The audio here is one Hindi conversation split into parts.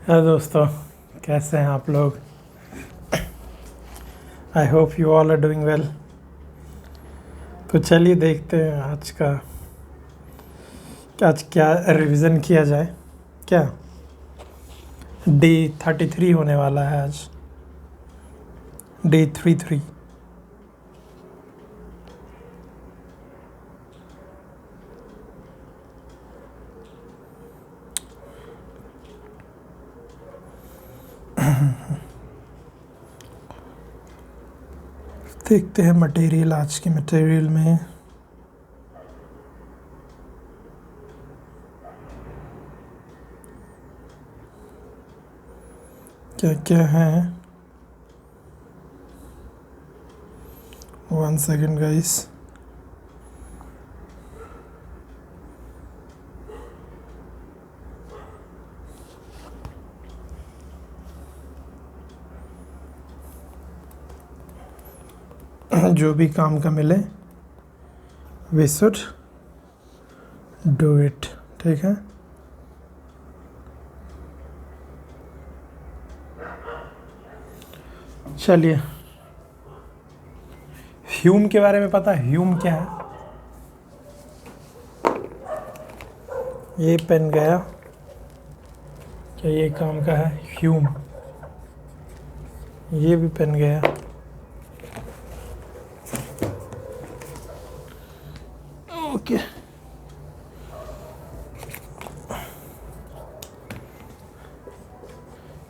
हेलो दोस्तों, कैसे हैं आप लोग। I hope you all are doing well. तो चलिए देखते हैं आज क्या रिवीजन किया जाए। क्या डे 33 होने वाला है आज, डे 33। देखते हैं मटेरियल, आज के मटेरियल में क्या क्या है। 1 सेकेंड गाइस। जो भी काम का मिले वी शुड डू इट, ठीक है। चलिए, ह्यूम के बारे में पता है? ह्यूम क्या है? ये पेन गया, क्या ये काम का है? ह्यूम। ये भी पेन गया। ओके,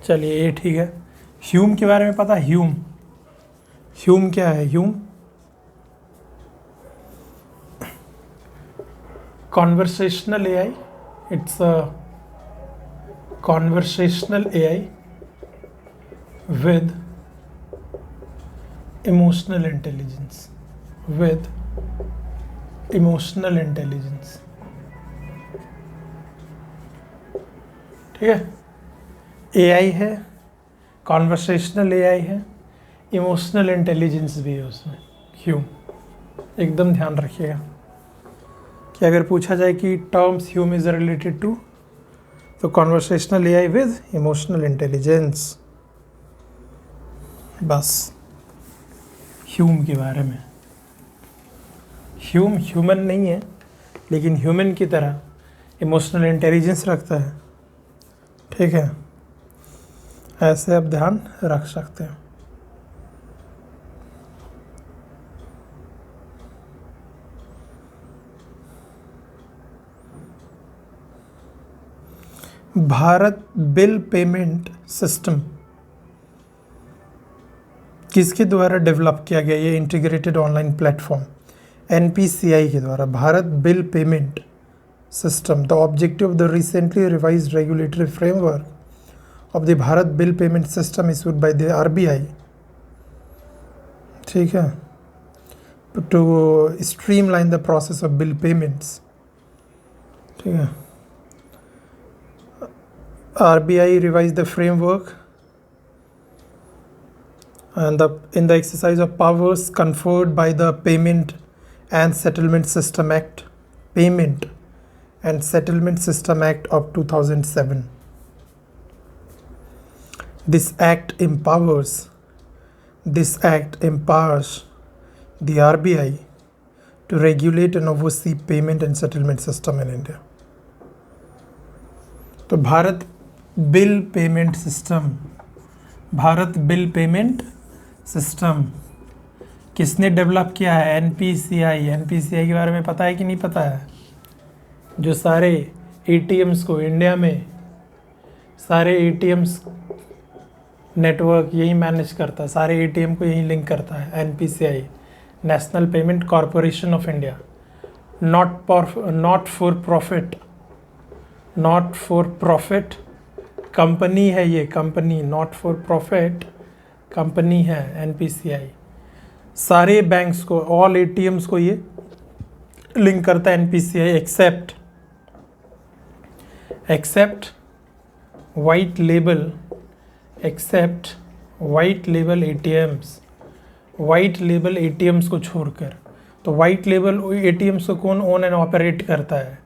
चलिए ये ठीक है। ह्यूम के बारे में पता है? ह्यूम, ह्यूम क्या है? Hume conversational AI. It's a conversational AI with emotional intelligence, with emotional intelligence, ठीक है। एआई है, कॉन्वर्सेशनल एआई है, इमोशनल इंटेलिजेंस भी है उसमें, ह्यूम। एकदम ध्यान रखिएगा कि अगर पूछा जाए कि terms Hume is related to, तो conversational AI with emotional intelligence, बस ह्यूम के बारे में। ह्यूम ह्यूमन नहीं है, लेकिन ह्यूमन की तरह इमोशनल इंटेलिजेंस रखता है, ठीक है। ऐसे आप ध्यान रख सकते हैं। भारत बिल पेमेंट सिस्टम किसके द्वारा डेवलप किया गया? ये इंटीग्रेटेड ऑनलाइन प्लेटफॉर्म एनपीसीआई के द्वारा। Bharat bill payment system, the objective of the recently revised regulatory framework of the Bharat bill payment system issued by the RBI, ठीक है, to streamline the process of bill payments, ठीक है। RBI revise the framework and in the exercise of powers conferred by the Payment and Settlement System Act, Payment and Settlement System Act of 2007. This act empowers the RBI to regulate and oversee payment and settlement system in India. तो Bharat bill payment system, Bharat bill payment system किसने डेवलप किया है? एनपीसीआई। एनपीसीआई के बारे में पता है कि नहीं पता है? जो सारे एटीएम्स को इंडिया में, सारे एटीएम्स नेटवर्क यही मैनेज करता है, सारे एटीएम को यही लिंक करता है। NPCI, national payment corporation of India, not for profit company है ये, company, not for profit company है एनपीसीआई। सारे बैंक्स को, ऑल एटीएम्स को ये लिंक करता है NPCI, except white label ATMs, white label ATMs को छोड़कर। तो वाइट लेबल एटीएम्स को कौन ओन एंड ऑपरेट करता है?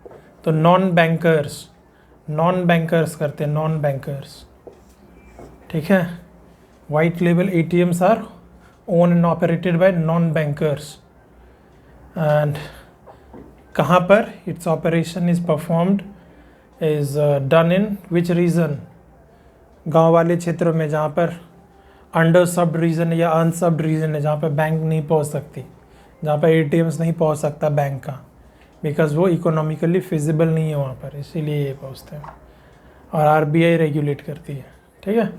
तो नॉन बैंकर्स करते हैं, नॉन बैंकर्स, ठीक है। White label ATMs our own and operated by non bankers and कहाँ पर its operation is performed is done in which region, गांव वाले क्षेत्रों में जहाँ पर अंडर सब्ड रीजन या अनसब्ड रीजन है, जहाँ पर बैंक नहीं पहुँच सकती, जहाँ पर ATMs नहीं पहुँच सकता बैंक का, बिकॉज वो इकोनॉमिकली फिजिबल नहीं है वहाँ पर, इसीलिए ये पहुँचते हैं और RBI रेगुलेट करती है। ठीक है,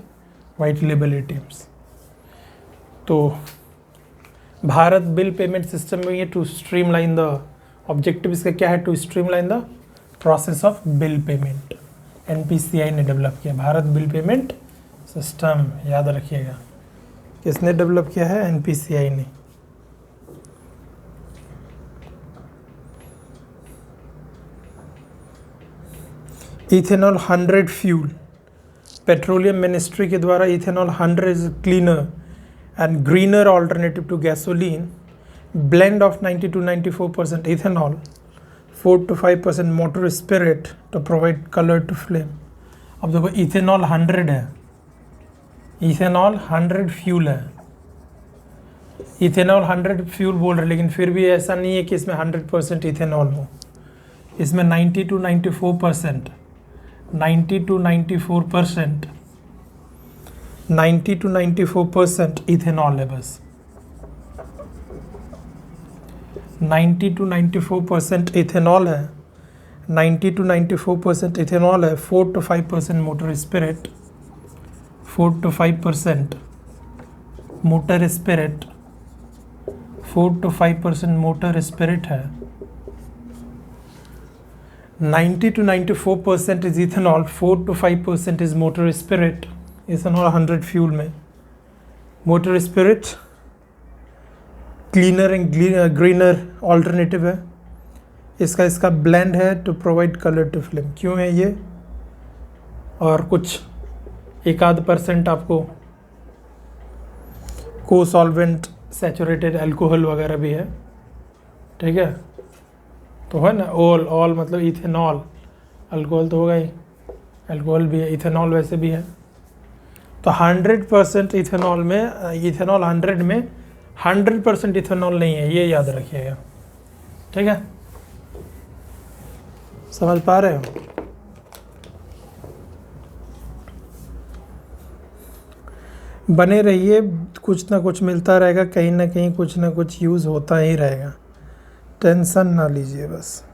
वाइट लेबल ATMs। तो भारत बिल पेमेंट सिस्टम में ये टू स्ट्रीमलाइन द ऑब्जेक्टिव इसका क्या है, to streamline the process of bill payment. NPCI ने डेवलप किया भारत बिल पेमेंट सिस्टम, याद रखिएगा। किसने डेवलप किया है? NPCI ने। इथेनॉल 100 फ्यूल, पेट्रोलियम मिनिस्ट्री के द्वारा ethanol 100 is cleaner and greener alternative to gasoline, blend of 90 to 94% ethanol, 4 to 5% motor spirit to provide color to flame। अब देखो इथेनॉल 100 है, इथेनॉल 100 फ्यूल है, इथेनॉल 100 फ्यूल बोल रहे, लेकिन फिर भी ऐसा नहीं है कि इसमें 100% इथेनॉल हो, इसमें 90 to 94%, 90 to 94%, 90 to 94% इथेनॉल है बस, 90 to 94% इथेनॉल है, 90 to 94% इथेनॉल है, 4 to 5% motor spirit, 4 to 5% motor spirit, 4 to 5% motor spirit है, 90 to 94% is ethanol, 4 to 5% is motor spirit. Ethanol 100 fuel में, motor spirit cleaner and greener alternative है, इसका ब्लेंड है to provide colour to flame. क्यों है ये? और कुछ 1% आपको को सॉल्वेंट सैचुरेटेड अल्कोहल वगैरह भी है। ठीक है, तो है ना, ऑल मतलब इथेनॉल, अल्कोहल तो होगा ही, अल्कोहल भी है, इथेनॉल वैसे भी है। तो 100% इथेनॉल में, इथेनॉल 100 में 100% इथेनॉल नहीं है, ये याद रखिएगा। ठीक है, समझ पा रहे हो? बने रहिए, कुछ ना कुछ मिलता रहेगा, कहीं ना कहीं कुछ ना कुछ यूज़ होता ही रहेगा, टेंशन ना लीजिए बस।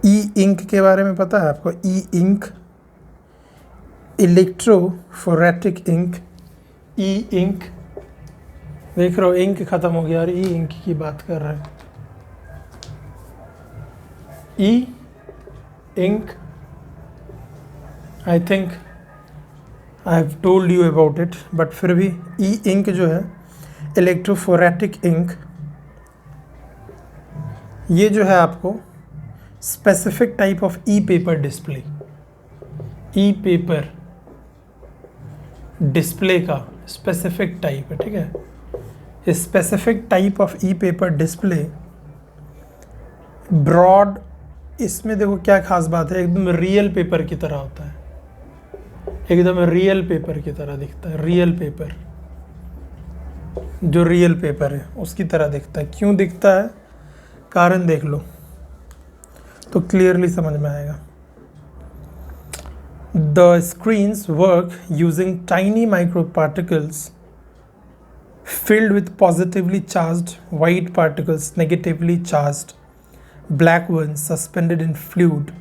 ई-इंक के बारे में पता है आपको? ई-इंक, इलेक्ट्रोफोरेटिक इंक, ई-इंक। देख रहे हो इंक खत्म हो गया और ई-इंक की बात कर रहे हैं। E ink, I think I have told you about it, but फिर भी ई-इंक जो है, इलेक्ट्रोफोरेटिक इंक, ये जो है आपको specific type of e paper display, e paper display का स्पेसिफिक टाइप है। ठीक है, specific type of e paper display broad, इसमें देखो क्या खास बात है, एकदम रियल पेपर की तरह होता है, एकदम रियल पेपर की तरह दिखता है, रियल पेपर, जो रियल पेपर है उसकी तरह दिखता है। क्यों दिखता है? कारण देख लो तो क्लियरली समझ में आएगा। The screens work using tiny microparticles filled with positively charged white particles, negatively charged black ones suspended in fluid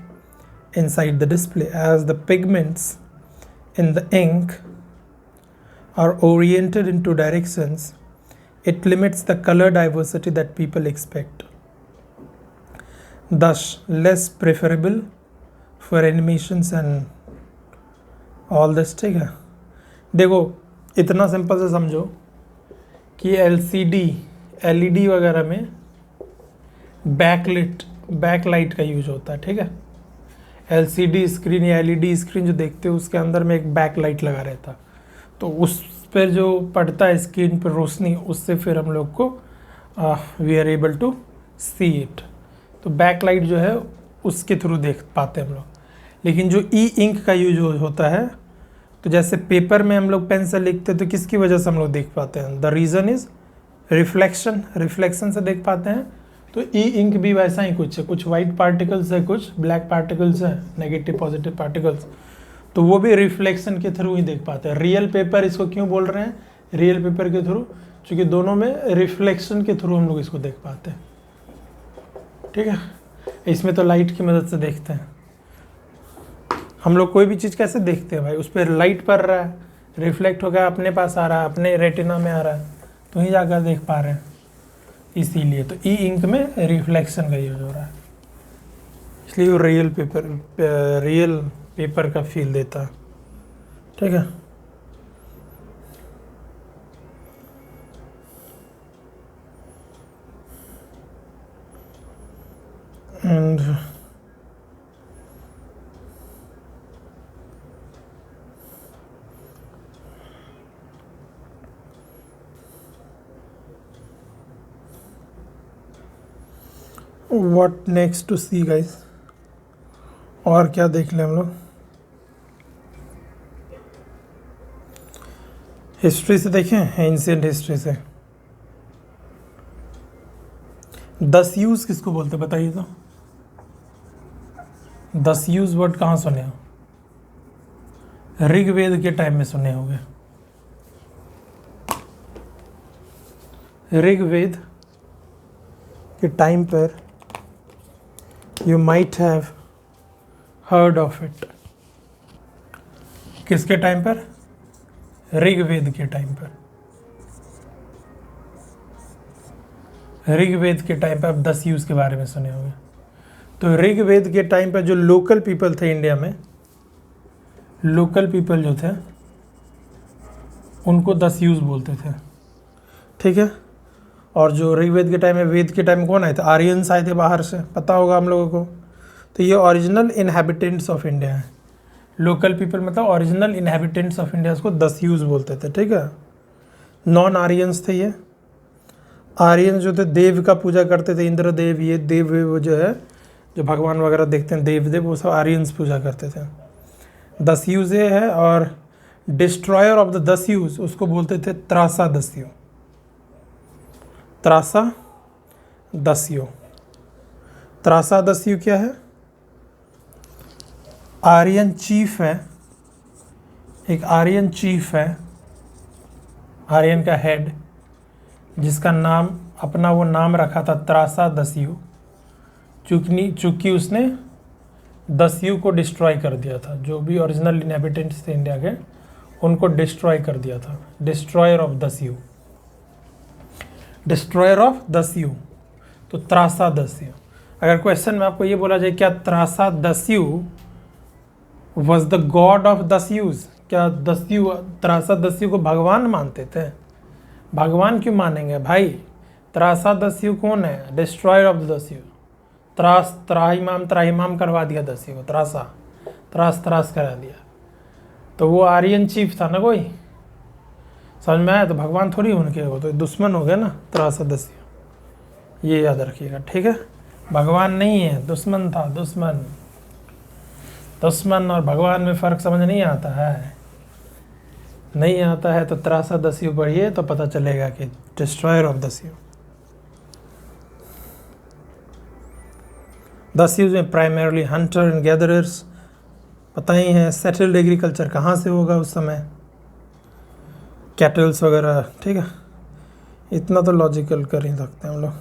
inside the display. As the pigments in the ink are oriented into directions, it limits the color diversity that people expect, thus less preferable for animations and all this. ठीक है, देखो इतना सिंपल से समझो कि एलईडी वगैरह में बैकलाइट का यूज होता है। ठीक है, एलसीडी स्क्रीन या एलईडी स्क्रीन जो देखते हो उसके अंदर में एक बैकलाइट लगा रहता, तो उस पर जो पड़ता है स्क्रीन पर रोशनी, उससे फिर हम लोग को we are able to see it. तो बैकलाइट जो है उसके थ्रू देख पाते हैं हम लोग। लेकिन जो ई इंक का यूज होता है तो जैसे पेपर में हम लोग पेन से लिखते हैं तो किसकी वजह से हम लोग देख पाते हैं? The reason is reflection, reflection से देख पाते हैं। तो ई इंक भी वैसा ही कुछ है, कुछ वाइट पार्टिकल्स है, कुछ ब्लैक पार्टिकल्स है, नेगेटिव पॉजिटिव पार्टिकल्स, तो वो भी रिफ्लेक्शन के थ्रू ही देख पाते हैं। रियल पेपर इसको क्यों बोल रहे हैं रियल पेपर के थ्रू? क्योंकि दोनों में रिफ्लेक्शन के थ्रू हम लोग इसको देख पाते हैं, ठीक है। इसमें तो लाइट की मदद से देखते हैं हम लोग। कोई भी चीज़ कैसे देखते हैं भाई? उस पर लाइट पड़ रहा है, रिफ्लेक्ट होकर अपने पास आ रहा है, अपने रेटिना में आ रहा है, तो ही जाकर देख पा रहे हैं। इसीलिए तो ई इंक में रिफ्लेक्शन का यूज हो रहा है, इसलिए वो रियल पेपर का फील देता है, ठीक है। And what next to see guys, और क्या देख लें हम लोग? हिस्ट्री से देखें, एंशिएंट हिस्ट्री से। 10 यूज किसको बोलते हैं बताइए तो? 10 यूज वर्ड कहाँ सुने हो? ऋग्वेद के टाइम में सुने होंगे। ऋग्वेद के टाइम पर you might have heard of it. किसके टाइम पर? ऋग्वेद के टाइम पर। ऋग्वेद के टाइम पर आप 10 यूज के बारे में सुने होंगे। तो ऋग्वेद के टाइम पर जो लोकल पीपल थे इंडिया में, लोकल पीपल जो थे उनको 10 यूज बोलते थे, ठीक है। और जो ऋग्वेद के टाइम में, वेद के टाइम में कौन आए थे? आर्यंस आए थे बाहर से, पता होगा हम लोगों को। तो ये ओरिजिनल इनहैबिटेंट्स ऑफ इंडिया है। लोकल पीपल मतलब ओरिजिनल इनहैबिटेंट्स ऑफ इंडिया को 10 यूज बोलते थे, ठीक है। नॉन आर्यंस थे ये। आर्यंस जो थे देव का पूजा करते थे, इंद्र देव, ये देव वो जो है, जो भगवान वगैरह देखते हैं देव देव, वो सब आर्यंस पूजा करते थे। 10 यूज ये है। और डिस्ट्रॉयर ऑफ द 10 यूज उसको बोलते थे त्रासादस्यु। त्रासादस्यु। त्रासादस्यु क्या है? आर्यन चीफ है, एक आर्यन चीफ है, आर्यन का हेड, जिसका नाम अपना वो नाम रखा था त्रासादस्यु, चूंकि उसने 10 यू को डिस्ट्रॉय कर दिया था। जो भी ओरिजिनल इनहैबिटेंट्स थे इंडिया के, उनको डिस्ट्रॉय कर दिया था। Destroyer of 10 you, destroyer of 10 you, तो त्रासादस्यु। अगर क्वेश्चन में आपको ये बोला जाए क्या Trasadasyu was the god of 10 यूज, क्या त्रासादस्यु को भगवान मानते थे? भगवान क्यों मानेंगे भाई? त्रासादस्यु कौन है? डिस्ट्रॉयर ऑफ द 10 यू। त्राहिमाम करवा दिया 10 यू को, त्रास करा दिया। तो वो आर्यन चीफ था ना कोई, समझ में आया? तो भगवान थोड़ी उनके, वो तो दुश्मन हो गया ना त्रासादस्यु, ये याद रखिएगा, ठीक है। भगवान नहीं है, दुश्मन था, दुश्मन। दुश्मन और भगवान में फ़र्क समझ नहीं आता है, नहीं आता है तो त्रासादस्यु पढ़िए तो पता चलेगा कि डिस्ट्रॉयर ऑफ 10 यू। 10 यूज में प्राइमरली हंटर एंड गैदरर्स, पता ही है। सेटल्ड एग्रीकल्चर कहाँ से होगा उस समय? कैटल्स वगैरह, ठीक है। इतना तो लॉजिकल कर ही सकते हैं हम लोग।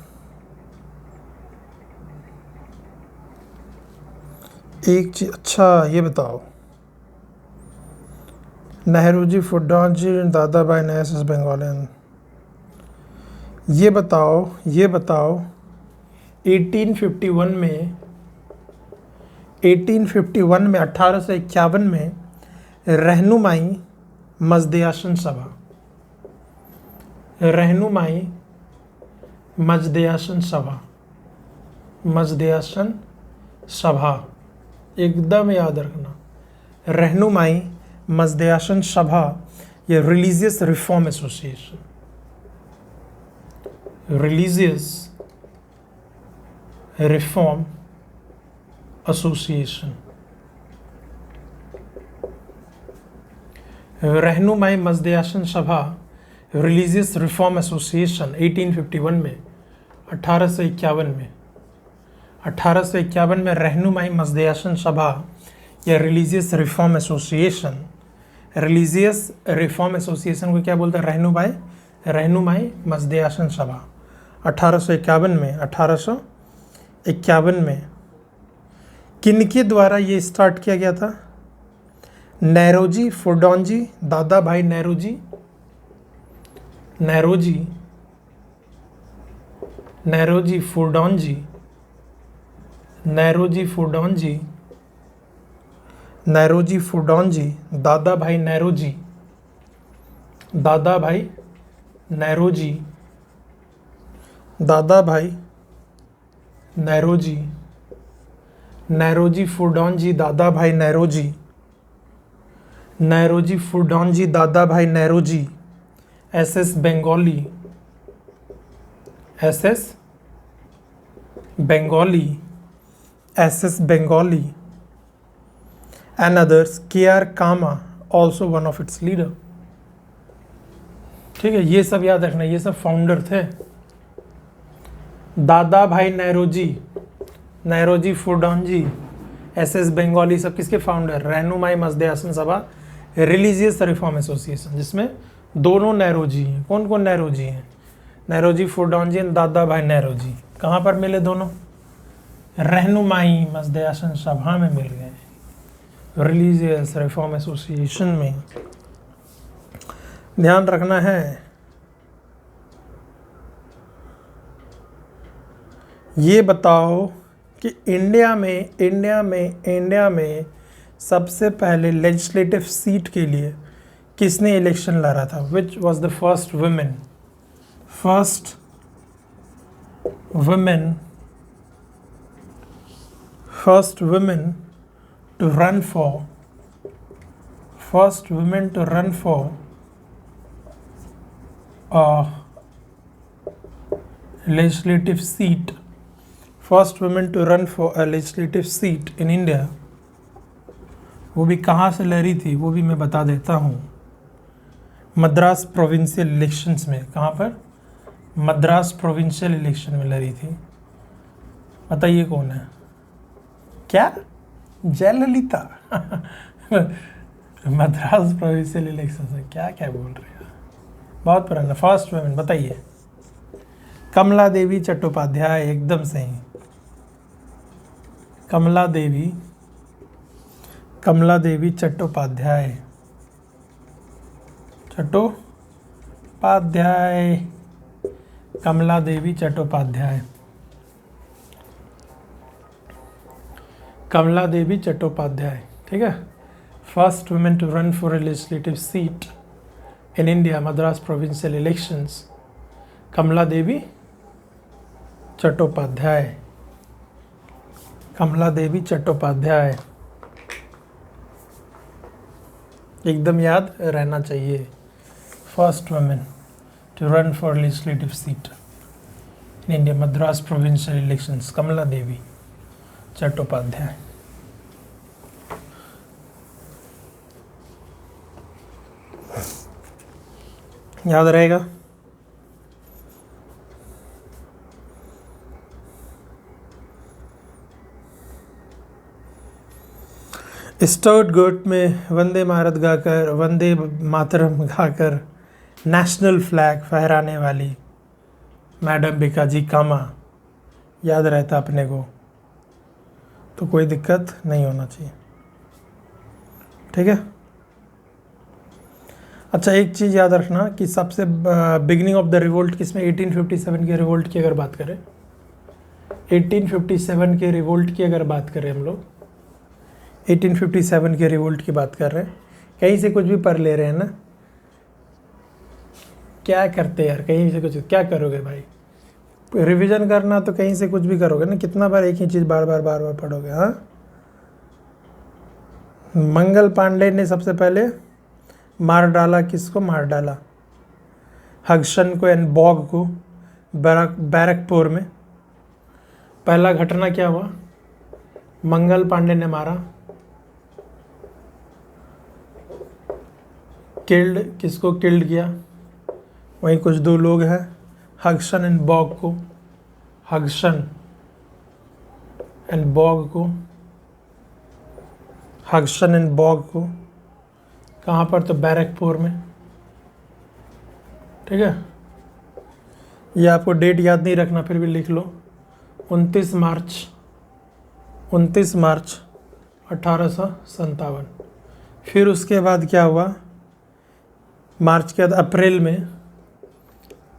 एक चीज, अच्छा ये बताओ, नेहरूजी, फुड्डाजी, दादा भाई नवाज़ बंगालियन, ये बताओ 1851 में 1851 में रहनुमाई मजदयाशन सभा, रहनुमाई मजदयाशन सभा, एकदम याद रखना। रहनुमाई मजदयाशन सभा, ये religious reform association, religious reform association. रहनुमाई मजदयाशन सभा रिलीजियस रिफॉर्म एसोसिएशन 1851 में, 1851 में रहनुमाई मजदयाशन सभा या religious reform association, religious reform association को क्या बोलते हैं? रहनुमाई मजदयाशन सभा 1851 में किनके द्वारा ये स्टार्ट किया गया था? नेरोजी फुडोंजी, दादा भाई नेरोजी फुडोंजी, Dadabhai Naoroji, SS Bengalee and others, KR Kama also one of its leader। ठीक है, ये सब याद रखना, ये सब फाउंडर थे। दादा भाई नेरोजी फुडोंजी, एसएस बंगाली, सब किसके फाउंडर? रहनुमाई मजदयाशन सभा रिलीजियस रिफॉर्म एसोसिएशन, जिसमें दोनों नेरोजी हैं। कौन कौन नेरोजी हैं? नेरोजी फुडोंजी एंड दादा भाई नेरोजी। कहाँ पर मिले दोनों? रहनुमाई मजदयाशन सभा में मिल गए, रिलीजियस रिफॉर्म एसोसिएशन में। ध्यान रखना है, ये बताओ कि इंडिया में सबसे पहले लेजिस्लेटिव सीट के लिए किसने इलेक्शन लड़ा था? Which was the first women to run for a legislative seat, in India। वो भी कहाँ से लड़ी थी, वो भी मैं बता देता हूँ। मद्रास प्रोविंशियल इलेक्शंस में। कहाँ पर? मद्रास प्रोविंशियल इलेक्शन में लड़ी थी। बताइए कौन है? क्या? जयललिता। मद्रास प्रोविंशियल इलेक्शन में क्या क्या बोल रहे हैं? बहुत पुराना। फर्स्ट वुमेन बताइए। कमला देवी चट्टोपाध्याय, एकदम सही। कमला देवी चट्टोपाध्याय। कमला देवी चट्टोपाध्याय, ठीक है। First women to run for a legislative seat in India, Madras provincial elections, Kamala Devi Chattopadhyay. एकदम याद रहना चाहिए। First women to run for legislative seat in India, Madras provincial elections, Kamala Devi Chattopadhyay. याद रहेगा। स्टर्टगर्ट में वंदे मातरम गाकर नेशनल फ्लैग फहराने वाली मैडम भिकाजी कामा, याद रहता अपने को, तो कोई दिक्कत नहीं होना चाहिए, ठीक है। अच्छा, एक चीज़ याद रखना कि सबसे बिगनिंग ऑफ द रिवोल्ट किसमें? 1857 के रिवोल्ट की अगर बात करें, 1857 के रिवोल्ट की अगर बात करें हम लोग, 1857 के रिवोल्ट की बात कर रहे हैं। कहीं से कुछ भी पढ़ ले रहे हैं ना, क्या करते यार, कहीं से कुछ क्या करोगे भाई? रिवीजन करना तो कहीं से कुछ भी करोगे ना, कितना बार एक ही चीज़ बार बार पढ़ोगे? हाँ, मंगल पांडे ने सबसे पहले मार डाला, किसको मार डाला? हग्सन को एंड बॉग को, बैरकपुर में। पहला घटना क्या हुआ? मंगल पांडे ने मारा किल्ड, किसको किल्ड किया? वहीं कुछ दो लोग हैं, हग्सन एंड बॉग को, हग्सन एंड बॉग को, हग्सन एंड बॉग को। कहाँ पर? तो बैरकपुर में। ठीक है, ये आपको डेट याद नहीं रखना, फिर भी लिख लो। 29 मार्च 1857। फिर उसके बाद क्या हुआ? मार्च के बाद अप्रैल में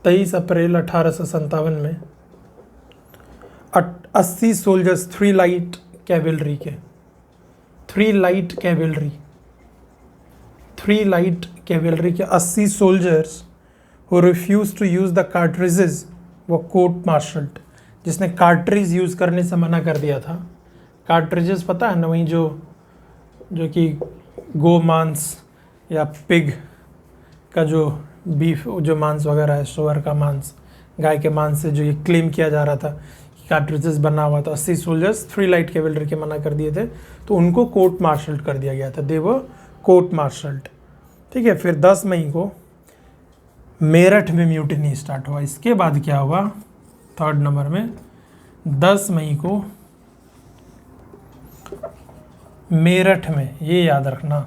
23 अप्रैल 1857 में 80 सोल्जर्स, 3 लाइट कैवेलरी के, 3 लाइट कैवेलरी के 80 soldiers who refused to use the cartridges वो कोर्ट मार्शल्ड। जिसने कार्ट्रिज यूज़ करने से मना कर दिया था। कार्ट्रिजेस पता है ना, वहीं जो कि गो मांस या पिग का जो बीफ, जो मांस वगैरह है, सुअर का मांस, गाय के मांस से जो ये क्लेम किया जा रहा था कि कार्ट्रिजेस बना हुआ था। 80 सोल्जर्स 3 लाइट कैवेलरी के मना कर दिए थे, तो उनको कोर्ट मार्शल्ड कर दिया गया था। दे वर कोर्ट मार्शल्ड। ठीक है, फिर 10 मई को मेरठ में म्यूटिनी स्टार्ट हुआ। इसके बाद क्या हुआ? 3rd नंबर में 10 मई को मेरठ में, ये याद रखना,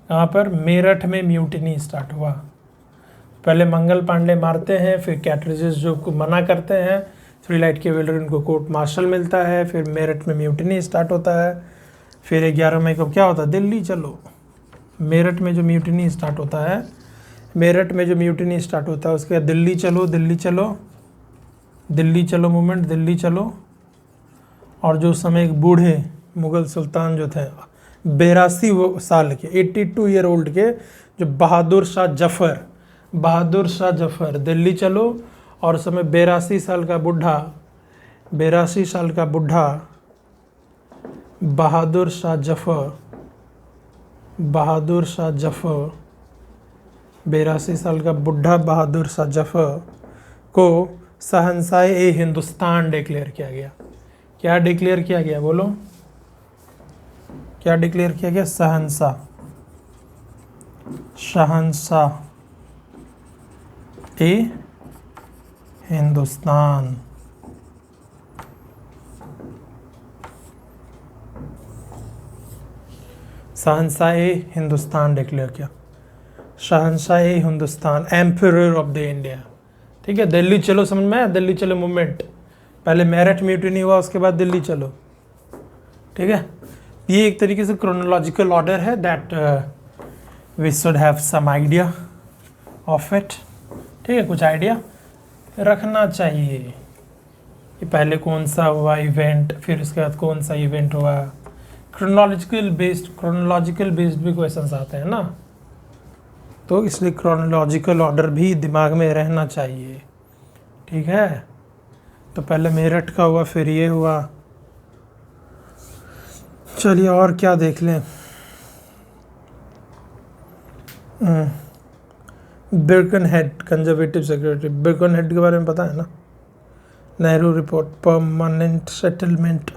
कहाँ पर? मेरठ में म्यूटिनी स्टार्ट हुआ। पहले मंगल पांडे मारते हैं, फिर कैटरेजेस जो को मना करते हैं, 3 लाइट कैवेलरी, उनको कोर्ट मार्शल मिलता है, फिर मेरठ में म्यूटिनी स्टार्ट होता है। फिर 11 मई को क्या होता है? दिल्ली चलो। मेरठ में जो म्यूटिनी स्टार्ट होता है, उसके बाद दिल्ली चलो मूवमेंट, दिल्ली चलो। और जो उस समय एक बूढ़े मुग़ल सुल्तान जो थे 82 साल के, 82 ईयर ओल्ड के, जो बहादुर शाह जफ़र, दिल्ली चलो। और उस समय 82 साल का बुढ़ा बहादुर शाह जफ़र 82 साल का बुढ़ा बहादुर शाह जफ़र को शहंशाह हिंदुस्तान डिक्लेयर किया गया। क्या डिक्लेयर किया गया? बोलो, क्या डिक्लेयर किया गया? शहंशाह हिंदुस्तान। शहंशाह हिंदुस्तान डिक्लेयर किया। शहंशाह Hindustan, emperor of the India. ठीक है, दिल्ली चलो, समझ में आया? दिल्ली चलो मूवमेंट। पहले मेरठ म्यूटिनी हुआ, उसके बाद दिल्ली चलो। ठीक है, ये एक तरीके से क्रोनोलॉजिकल ऑर्डर है that we should have some idea of it. ठीक है, कुछ आइडिया रखना चाहिए कि पहले कौन सा हुआ इवेंट, फिर उसके बाद कौन सा इवेंट हुआ। क्रोनोलॉजिकल बेस्ड भी क्वेश्चंस आते हैं ना, तो इसलिए क्रोनोलॉजिकल ऑर्डर भी दिमाग में रहना चाहिए। ठीक है, तो पहले मेरठ का हुआ, फिर ये हुआ। चलिए और क्या देख लें। बिरकनहेड कंजर्वेटिव सेक्रेटरी, बिरकनहेड के बारे में पता है ना? Nehru report, permanent settlement.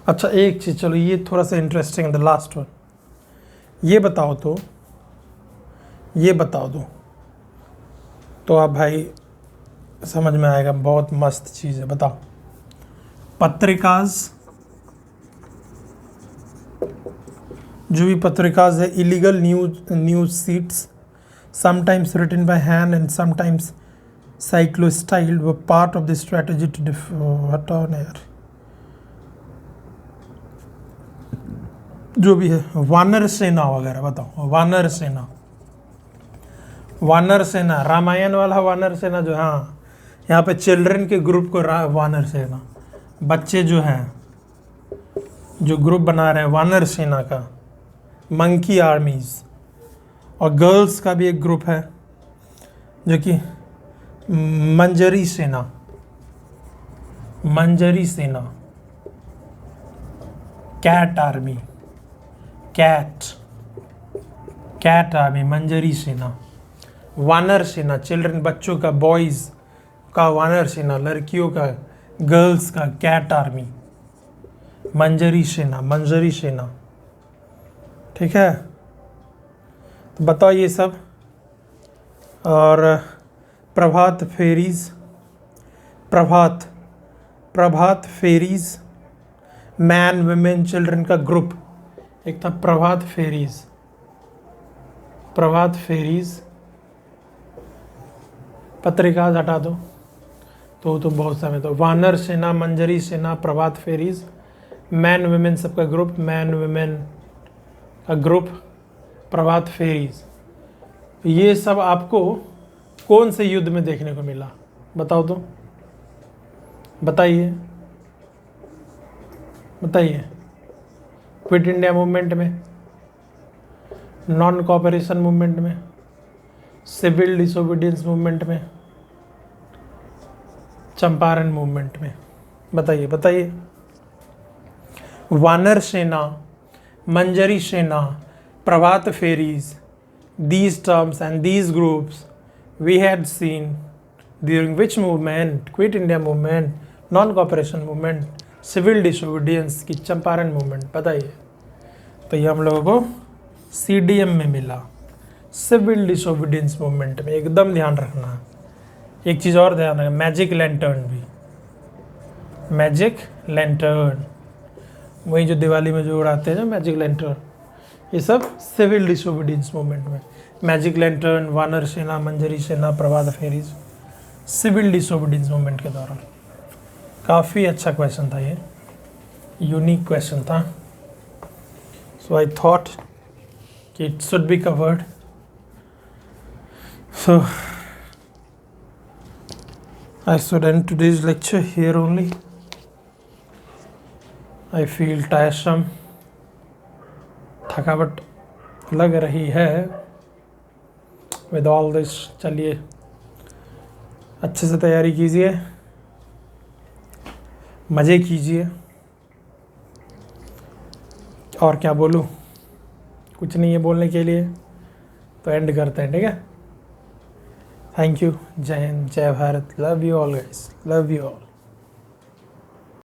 अच्छा एक चीज़, चलो ये थोड़ा सा इंटरेस्टिंग, द लास्ट वन। ये बताओ दो तो आप भाई समझ में आएगा, बहुत मस्त चीज़ है। बताओ, पत्रिकाज, जो भी पत्रिकाज है, illegal news sheets, sometimes written by hand and sometimes cyclostyle, वो part of the strategy to हटाओ ना यार, जो भी है, वानर सेना वगैरह। बताओ, वानर सेना रामायण वाला वानर सेना जो, हाँ, यहाँ पे चिल्ड्रन के ग्रुप को वानर सेना, बच्चे जो हैं जो ग्रुप बना रहे हैं वानर सेना का, मंकी आर्मीज। और गर्ल्स का भी एक ग्रुप है जो कि मंजरी सेना, कैट आर्मी, कैट आर्मी, मंजरी सेना। वानर सेना चिल्ड्रन, बच्चों का, बॉयज़ का वानर सेना, लड़कियों का, गर्ल्स का कैट आर्मी, मंजरी सेना। ठीक है, तो बताओ ये सब। और प्रभात फेरीज, प्रभात फेरीज, मैन वुमेन चिल्ड्रन का ग्रुप, एक था प्रभात फेरीज, पत्रिका हटा दो तो बहुत समय। तो वानर सेना, मंजरी सेना, प्रभात फेरीज, मैन वुमेन सबका ग्रुप, मैन वुमेन का ग्रुप, प्रभात फेरीज। ये सब आपको कौन से युद्ध में देखने को मिला, बताओ तो, बताइए। क्विट इंडिया मूवमेंट में, नॉन कोऑपरेशन मूवमेंट में, सिविल डिसोबीडियंस मूवमेंट में, चंपारण मूवमेंट में, बताइए। वानर सेना, मंजरी सेना, प्रभात fairies, these terms and these groups we had seen during which movement? Quit India movement, non-cooperation movement, civil disobedience की चंपारण मूवमेंट, बताइए। तो ये हम लोगों को CDM में मिला, सिविल डिसोबीडियंस मूवमेंट में। एकदम ध्यान रखना। एक चीज़ और ध्यान रखना, मैजिक लैंटर्न भी, मैजिक लैंटर्न, वही जो दिवाली में जो उड़ाते हैं जो मैजिक लैंटर्न, ये सब सिविल डिसोबीडियंस मूवमेंट में। मैजिक लैंटर्न, वानर सेना, मंजरी सेना, प्रभात फेरीज, सिविल डिसोबीडियंस मूवमेंट के दौरान। काफ़ी अच्छा क्वेश्चन था ये, यूनिक क्वेश्चन था। सो आई थॉट कि it should be covered. So I should and today's lecture here only. I feel टायरसम, थकावट लग रही है विद ऑल दिस। चलिए अच्छे से तैयारी कीजिए, मज़े कीजिए, और क्या बोलूँ, कुछ नहीं है बोलने के लिए, तो एंड करते हैं, ठीक है। थैंक यू, जय हिंद, जय Bharat, love you all guys, love you all.